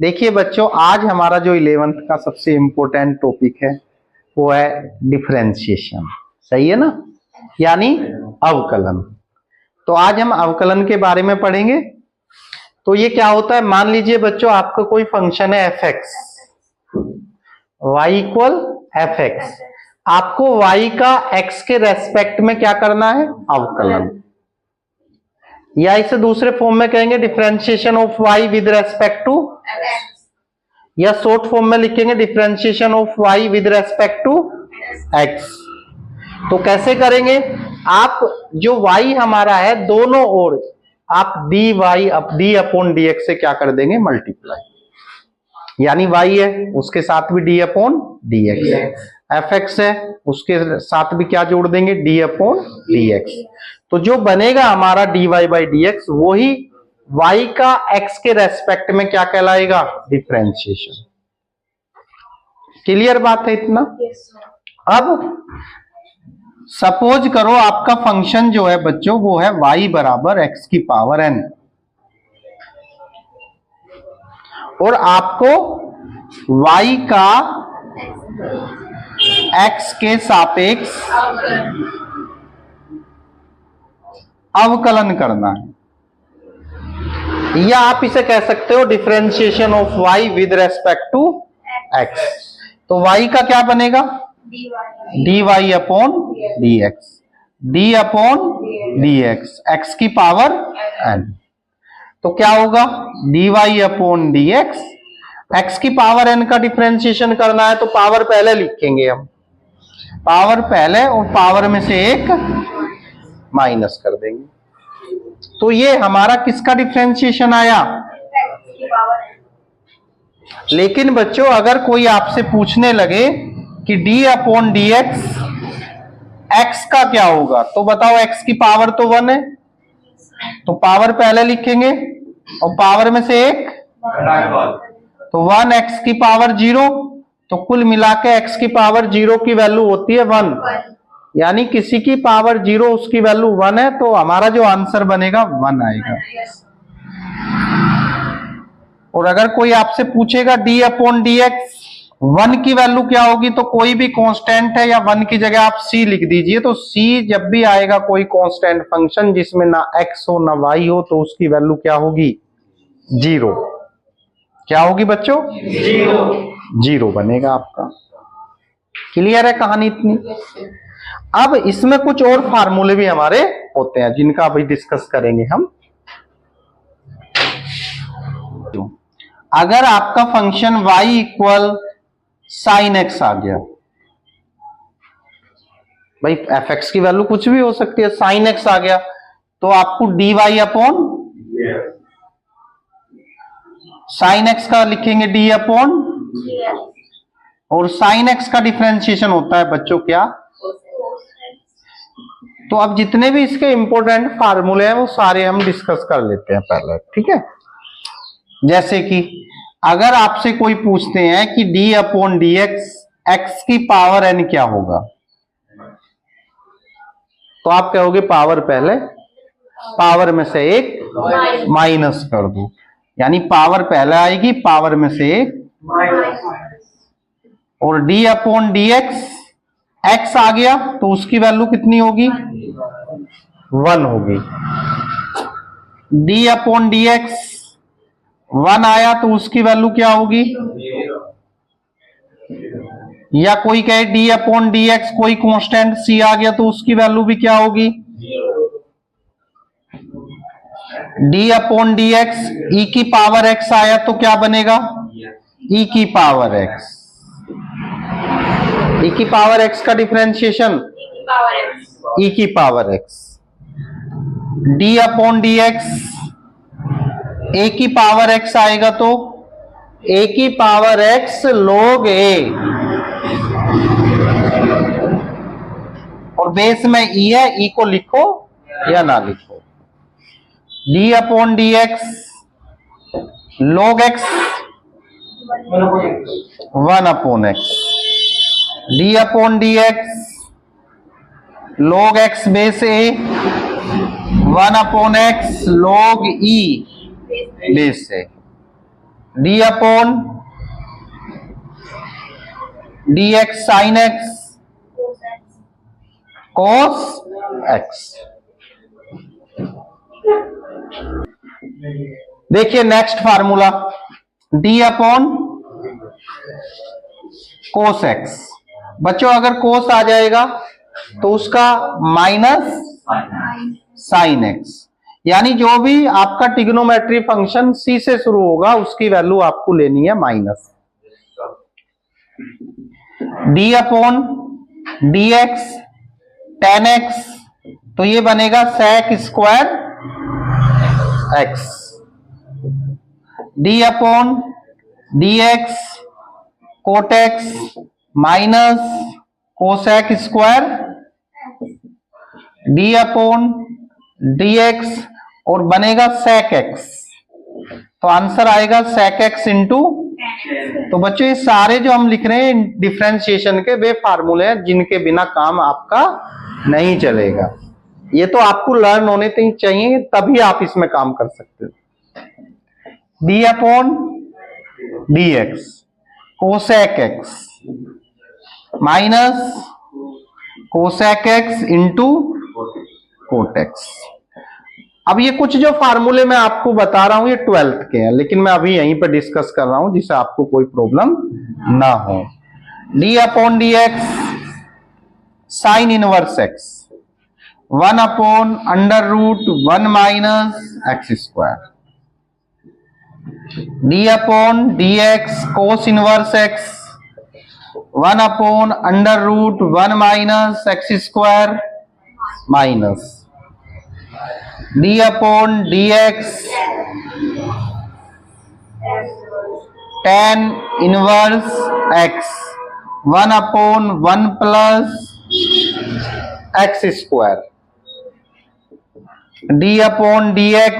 देखिए बच्चों, आज हमारा जो 11th का सबसे इंपॉर्टेंट टॉपिक है वो है डिफरेंशिएशन। सही है ना, यानी अवकलन। तो आज हम अवकलन के बारे में पढ़ेंगे। तो ये क्या होता है, मान लीजिए बच्चों आपका कोई फंक्शन है F X, Y equal F X. आपको y का x के रेस्पेक्ट में क्या करना है, अवकलन, या इसे दूसरे फॉर्म में कहेंगे differentiation of y with respect to, या शॉर्ट फॉर्म में लिखेंगे differentiation of y with respect to x। तो कैसे करेंगे, आप जो y हमारा है दोनों ओर आप dy अपॉन dx से क्या कर देंगे, मल्टीप्लाई, यानी y है उसके साथ भी d अपॉन dx है, एफ एक्स है उसके साथ भी क्या जोड़ देंगे, d अपॉन dx। तो जो बनेगा हमारा dy बाई dx वही y का x के रेस्पेक्ट में क्या कहलाएगा, डिफरेंशिएशन। क्लियर बात है इतना? अब सपोज करो आपका फंक्शन जो है बच्चों वो है y बराबर x की पावर n, और आपको y का x के सापेक्ष अवकलन करना है, या आप इसे कह सकते हो differentiation of y with respect to x। तो y का क्या बनेगा, dy upon dx, d upon dx, x की पावर n। तो क्या होगा, dy अपॉन dx, x की पावर n का डिफरेंशिएशन करना है तो पावर पहले लिखेंगे हम, पावर पहले और पावर में से एक माइनस कर देंगे। तो ये हमारा किसका डिफरेंशिएशन आया। लेकिन बच्चों अगर कोई आपसे पूछने लगे कि d अपॉन dx x का क्या होगा, तो बताओ x की पावर तो 1 है, तो पावर पहले लिखेंगे और पावर में से एक, तो 1 x की पावर 0, तो कुल मिला के x की पावर 0 की वैल्यू होती है 1, यानी किसी की पावर 0 उसकी वैल्यू 1 है, तो हमारा जो आंसर बनेगा 1 आएगा। और अगर कोई आपसे पूछेगा d अपॉन dx 1 की वैल्यू क्या होगी, तो कोई भी कांस्टेंट है या 1 की जगह आप c लिख दीजिए। तो c जब भी आएगा कोई कांस्टेंट फंक्शन जिसमें ना x हो ना y हो, तो उसकी वैल्यू क्या होगी, 0। क्या होगी बच्चों, 0 बनेगा आपका। क्लियर है कहानी इतनी? अब इसमें कुछ और फार्मूले भी हमारे होते हैं जिनका अभी डिस्कस करेंगे हम। अगर आपका function y equal sine x आ गया, भाई एफ एक्स की वैल्यू कुछ भी हो सकती है, साइन x आ गया, तो आपको dy अपॉन साइन x का लिखेंगे d अपॉन, और साइन x का डिफरेंशिएशन होता है बच्चों क्या। तो अब जितने भी इसके इंपॉर्टेंट फार्मूले हैं वो सारे हम डिस्कस कर लेते हैं पहले, ठीक है। जैसे कि अगर आपसे कोई पूछते हैं कि d अपॉन dx x की पावर n क्या होगा, तो आप कहोगे पावर पहले, पावर में से एक माइनस कर दो, यानी पावर पहले आएगी, पावर में से एक, और d अपॉन dx x आ गया तो उसकी वैल्यू कितनी होगी, 1 होगी। d अपॉन dx 1 आया तो उसकी वैल्यू क्या होगी, या कोई कहे d अपॉन dx कोई कांस्टेंट c आ गया तो उसकी वैल्यू भी क्या होगी, d अपॉन dx e की पावर x आया तो क्या बनेगा, e की पावर x। e की पावर x का डिफरेंशिएशन e की power x, d upon dx a की पावर x आएगा तो a की पावर x log a, और बेस में e है, e को लिखो या ना लिखो, d upon dx log x 1 upon x, d upon dx log x base a 1 upon x log e base है। D upon d x sine x cos x। देखिए next formula d upon cos x। बच्चों अगर cos आ जाएगा तो उसका minus sign x, यानी जो भी आपका ट्रिग्नोमेट्री फंक्शन c से शुरू होगा उसकी वैल्यू आपको लेनी है minus. d upon dx tan x, तो ये बनेगा sec square x। d upon dx cot x minus cosec square, d upon dx और बनेगा sec x, तो आंसर आएगा sec x इंटू। तो बच्चों ये सारे जो हम लिख रहे हैं डिफरेंशिएशन के वे फार्मूले हैं जिनके बिना काम आपका नहीं चलेगा। ये तो आपको लर्न होने चाहिए तभी आप इसमें काम कर सकते हो। d upon dx cosec x minus cosec x into coat x। अब ये कुछ जो फार्मूले मैं आपको बता रहा हूं ये 12th के हैं, लेकिन मैं अभी यहीं पर डिस्कस कर रहा हूं जिससे आपको कोई प्रॉब्लम ना हो। d upon dx sine inverse x 1 upon under root 1 minus X square. d upon dx cos inverse x 1 upon under root 1 minus X square minus d upon dx tan inverse x 1 upon 1 plus X square. d upon dx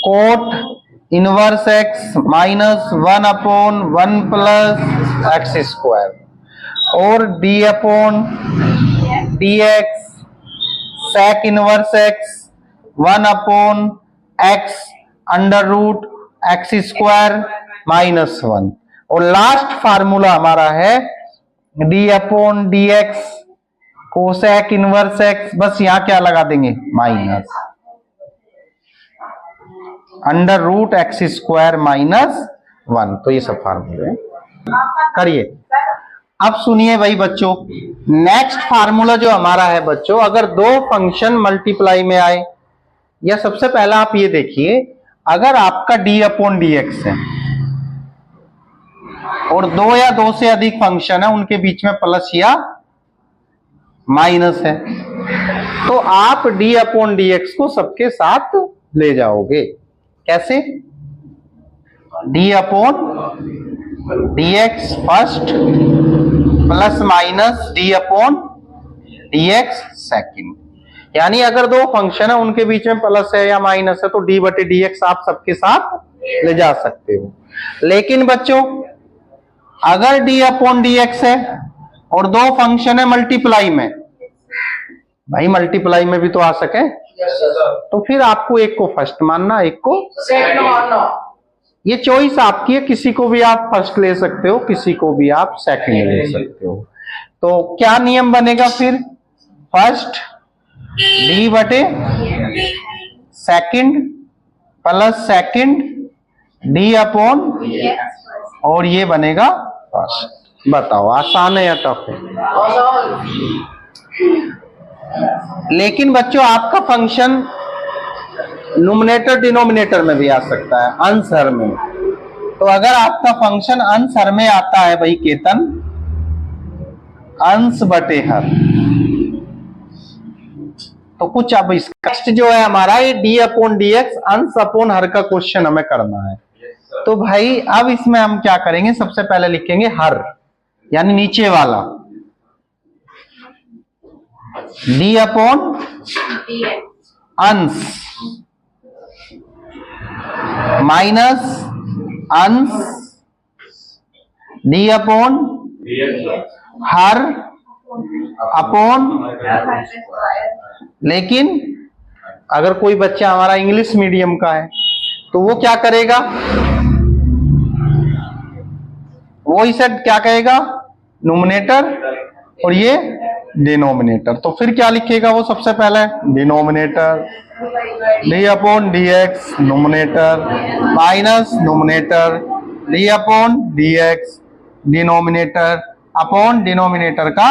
cot inverse x minus 1 upon 1 plus X square और d upon dx sec inverse x 1 upon x under root X square minus 1। और last formula हमारा है d upon dx cosec inverse x, बस यहां क्या लगा देंगे minus under root X square minus 1। तो ये सब फार्मूले करिए। अब सुनिए भाई बच्चों, नेक्स्ट फार्मूला जो हमारा है बच्चों, अगर दो फंक्शन मल्टीप्लाई में आए, या सबसे पहला आप ये देखिए, अगर आपका d अपॉन dx है और दो या दो से अधिक फंक्शन है उनके बीच में प्लस या माइनस है, तो आप d अपॉन dx को सबके साथ ले जाओगे। कैसे? d upon dx first plus minus d upon dx second. यानी अगर दो फंक्शन है उनके बीच में प्लस है या माइनस है तो d बटे dx आप सबके साथ ले जा सकते हो। लेकिन बच्चों अगर d अपॉन dx है और दो फंक्शन है मल्टीप्लाई में, भाई मल्टीप्लाई में भी तो आ सके, तो फिर आपको एक को फर्स्ट मानना एक को सेकंड मानना। ये चॉइस आपकी है, किसी को भी आप फर्स्ट ले सकते हो, किसी को भी आप सेकंड ले सकते हो। तो क्या नियम बनेगा फिर? फर्स्ट d बटे second plus second d upon और ये बनेगा फर्स्ट। बताओ आसान है या टफ है? लेकिन बच्चों आपका फंक्शन न्यूमरेटर डिनोमिनेटर में भी आ सकता है, अंश हर में। तो अगर आपका फंक्शन अंश हर में आता है भाई केतन, अंश बटे हर, तो कुछ अब इसका जो है हमारा ये d अपॉन dx अंश अपॉन हर का क्वेश्चन हमें करना है। तो भाई अब इसमें हम क्या करेंगे, सबसे पहले लिखेंगे हर, यानी नीचे वाला d अपॉन अंश माइनस अंश d अपॉन हर अपॉन। लेकिन अगर कोई बच्चा हमारा इंग्लिश मीडियम का है तो वो क्या करेगा, वो इसे क्या कहेगा, न्यूमरेटर, और ये डिनोमिनेटर। तो फिर क्या लिखेगा वो सबसे पहले, denominator D upon d x numerator minus numerator D upon d x denominator upon denominator का,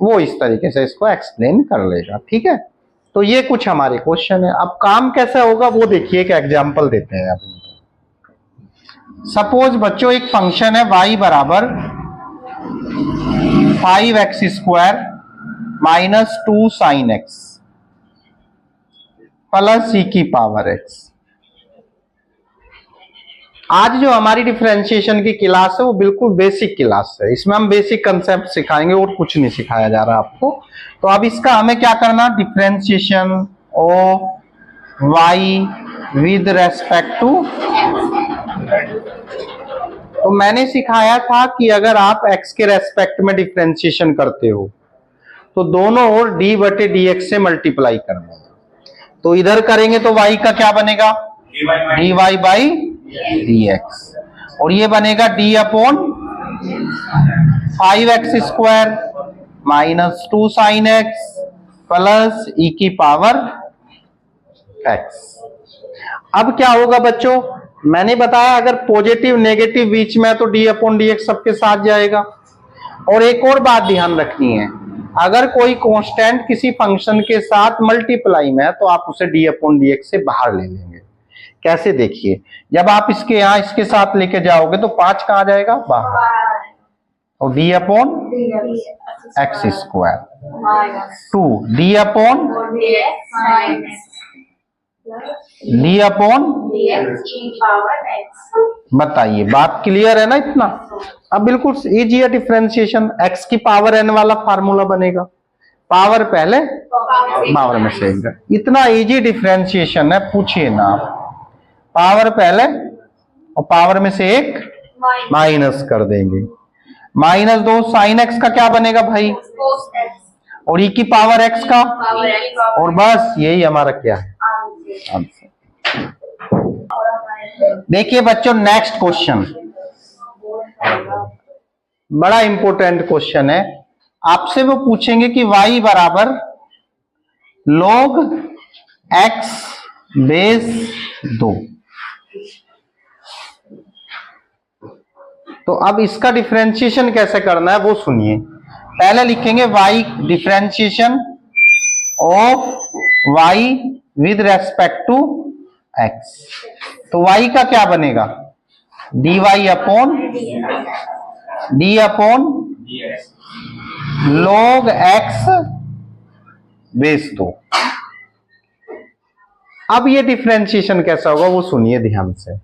वो इस तरीके से इसको एक्सप्लेन कर लेगा। ठीक है, तो ये कुछ हमारे क्वेश्चन है। अब काम कैसे होगा वो देखिए, एक एग्जांपल देते हैं। अब सपोज बच्चों एक फंक्शन है y बराबर 5x square minus 2 sine x plus e की पावर x। आज जो हमारी डिफरेंशिएशन की क्लास है वो बिल्कुल बेसिक क्लास है, इसमें हम बेसिक कंसेप्ट सिखाएंगे और कुछ नहीं सिखाया जा रहा आपको। तो अब इसका हमें क्या करना, differentiation of y with respect to. तो मैंने सिखाया था कि अगर आप x के रेस्पेक्ट में डिफरेंशिएशन करते हो तो दोनों ओर d बटे dx से मल्टीप्लाई करना है। तो इधर करेंगे तो y का क्या बनेगा, dy बाई dx, और ये बनेगा d upon 5x square minus 2 sine x plus e की पावर x। अब क्या होगा बच्चों, मैंने बताया अगर पॉजिटिव नेगेटिव बीच में है तो d अपॉन डी एक्स सबके साथ जाएगा। और एक और बात ध्यान रखनी है, अगर कोई कांस्टेंट किसी फंक्शन के साथ मल्टीप्लाई में है तो आप उसे d अपॉन डी एक्स से बाहर ले लेंगे। कैसे, देखिए, जब आप इसके यहां इसके साथ लेके जाओगे तो 5 कहां जाएगा, बाहर, और d upon x square 2 d upon D upon, बताइए बात क्लियर है ना इतना। अब बिल्कुल इजी है डिफरेंशिएशन, x की पावर n वाला फार्मूला बनेगा, पावर पहले पावर में से इतना इजी डिफरेंशिएशन है, पूछिए ना आप। पावर पहले और पावर में से एक माइनस कर देंगे, माइनस 2 साइन x का क्या बनेगा भाई, और e की पावर x का, और बस यही हमारा क्या है आंसर। देखिए बच्चों नेक्स्ट क्वेश्चन बड़ा इंपॉर्टेंट क्वेश्चन है। आपसे वो पूछेंगे कि y बराबर log x बेस 2। तो अब इसका डिफरेंशिएशन कैसे करना है वो सुनिए। पहले लिखेंगे y differentiation of y with respect to x। तो y का क्या बनेगा, dy upon log x base 2। अब ये डिफरेंशिएशन कैसा होगा वो सुनिए ध्यान से।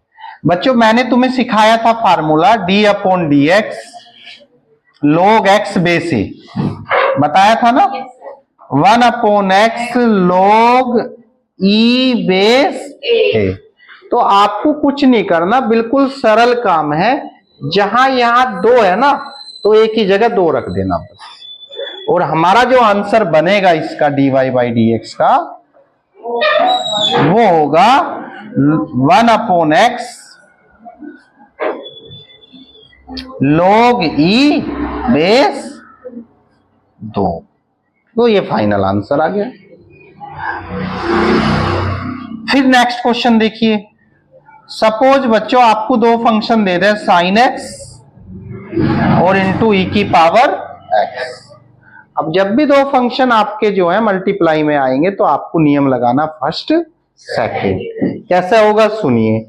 बच्चों मैंने तुम्हें सिखाया था formula d upon d x log x base a, बताया था ना, 1 upon x log e base a। तो आपको कुछ नहीं करना, बिल्कुल सरल काम है। जहां यहां 2 है ना तो एक ही जगह 2 रख देना बस, और हमारा जो आंसर बनेगा इसका dy बाई डी एक्स का वो होगा 1 upon x log e base 2। तो ये फाइनल आंसर आ गया। फिर नेक्स्ट क्वेश्चन देखिए। सपोज बच्चों आपको 2 फंक्शन दे दें साइन एक्स और इनटू ई की पावर एक्स। अब जब भी 2 फंक्शन आपके जो है मल्टीप्लाई में आएंगे तो आपको नियम लगाना फर्स्ट सेकंड। कैसे होगा सुनिए।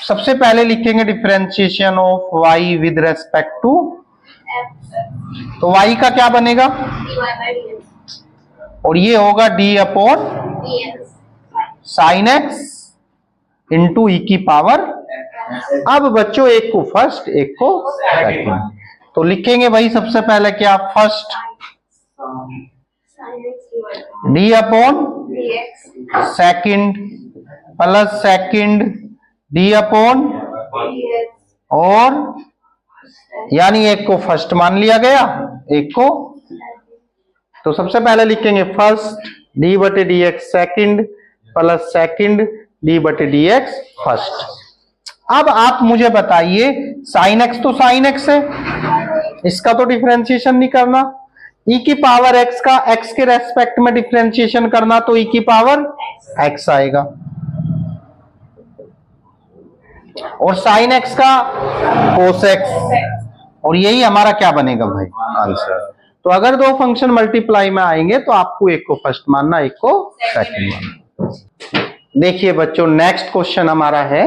सबसे पहले लिखेंगे differentiation of y with respect to, तो y का क्या बनेगा, और ये होगा d upon sine x into e की पावर। अब बच्चों एक को फर्स्ट एक को सेकंड, तो लिखेंगे भाई सबसे पहले क्या, first d upon second plus second d upon, और यानी एक को फर्स्ट मान लिया गया एक को, तो सबसे पहले लिखेंगे फर्स्ट d बटे D x second plus second d बटे डी एक्स फर्स्ट। अब आप मुझे बताइए साइन एक्स तो साइन एक्स है, इसका तो डिफरेंशिएशन नहीं करना। ई की पावर एक्स का एक्स के रेस्पेक्ट में डिफरेंशिएशन करना तो ई की पावर एक्स आएगा, और साइन एक्स का कोस एक्स, और यही हमारा क्या बनेगा भाई आंसर। तो अगर दो फंक्शन मल्टीप्लाई में आएंगे तो आपको एक को फर्स्ट मानना, एक को सेकंड मानना। देखिए बच्चों नेक्स्ट क्वेश्चन हमारा है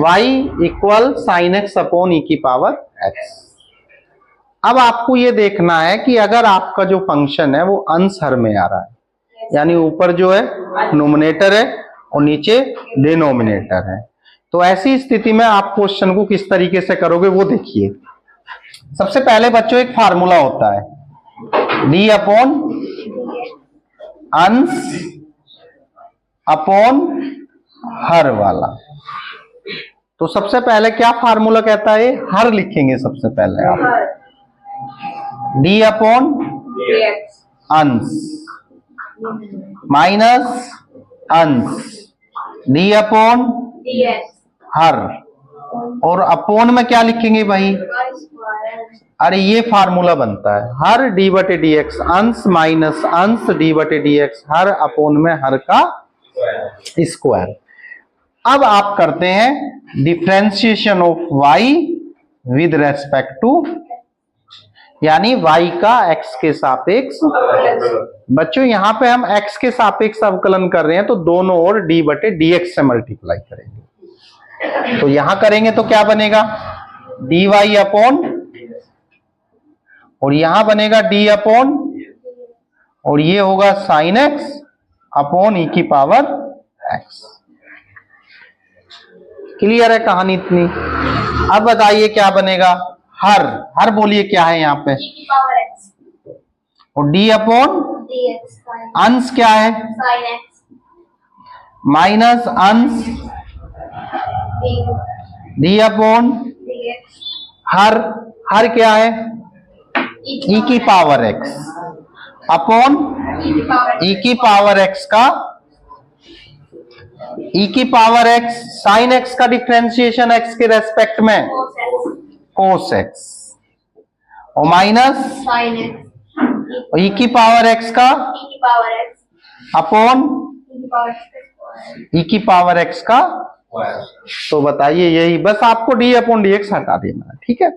y equal sine x upon e की पावर x। अब आपको ये देखना है कि अगर आपका जो फंक्शन है वो अंश हर में आ रहा है, यानी ऊपर जो है नोमिनेटर है और नीचे डिनोमिनेटर है, तो ऐसी स्थिति में आप क्वेश्चन को किस तरीके से करोगे वो देखिए। सबसे पहले बच्चों एक फार्मूला होता है डी अपॉन अंश अपॉन हर वाला। तो सबसे पहले क्या फार्मूला कहता है, हर लिखेंगे सबसे पहले आप, डी अपॉन अंश माइनस अंश डी अपॉन हर, और अपॉन में क्या लिखेंगे भाई, अरे ये फार्मूला बनता है हर डी बटे डी एक्स, अंश माइनस अंश डी बटे डी एक्स, हर अपॉन में हर का स्क्वायर। अब आप करते हैं differentiation of y with respect to, यानी y का x के सापेक्ष। बच्चों यहां पे हम x के सापेक्ष अवकलन कर रहे हैं तो दोनों ओर d बटे dx से मल्टीप्लाई करेंगे, तो यहां करेंगे तो क्या बनेगा dy अपॉन, और यहां बनेगा d अपॉन, और ये होगा साइन x अपॉन ई की पावर x। क्लियर है कहानी इतनी। अब बताइए क्या बनेगा, हर, हर बोलिए क्या है यहाँ पे, और डी अपॉन अंश क्या है माइनस अंश डी अपॉन हर, हर क्या है ई की पावर एक्स अपॉन ई की पावर एक्स का, ई की पावर एक्स साइन एक्स का डिफरेंशिएशन एक्स के रेस्पेक्ट में कोस एक्स, और माइनस ई की पावर एक्स का अपॉन ई की पावर एक्स का। तो बताइए यही, बस आपको डी अपॉन डी एक्स हटा देना है, ठीक है।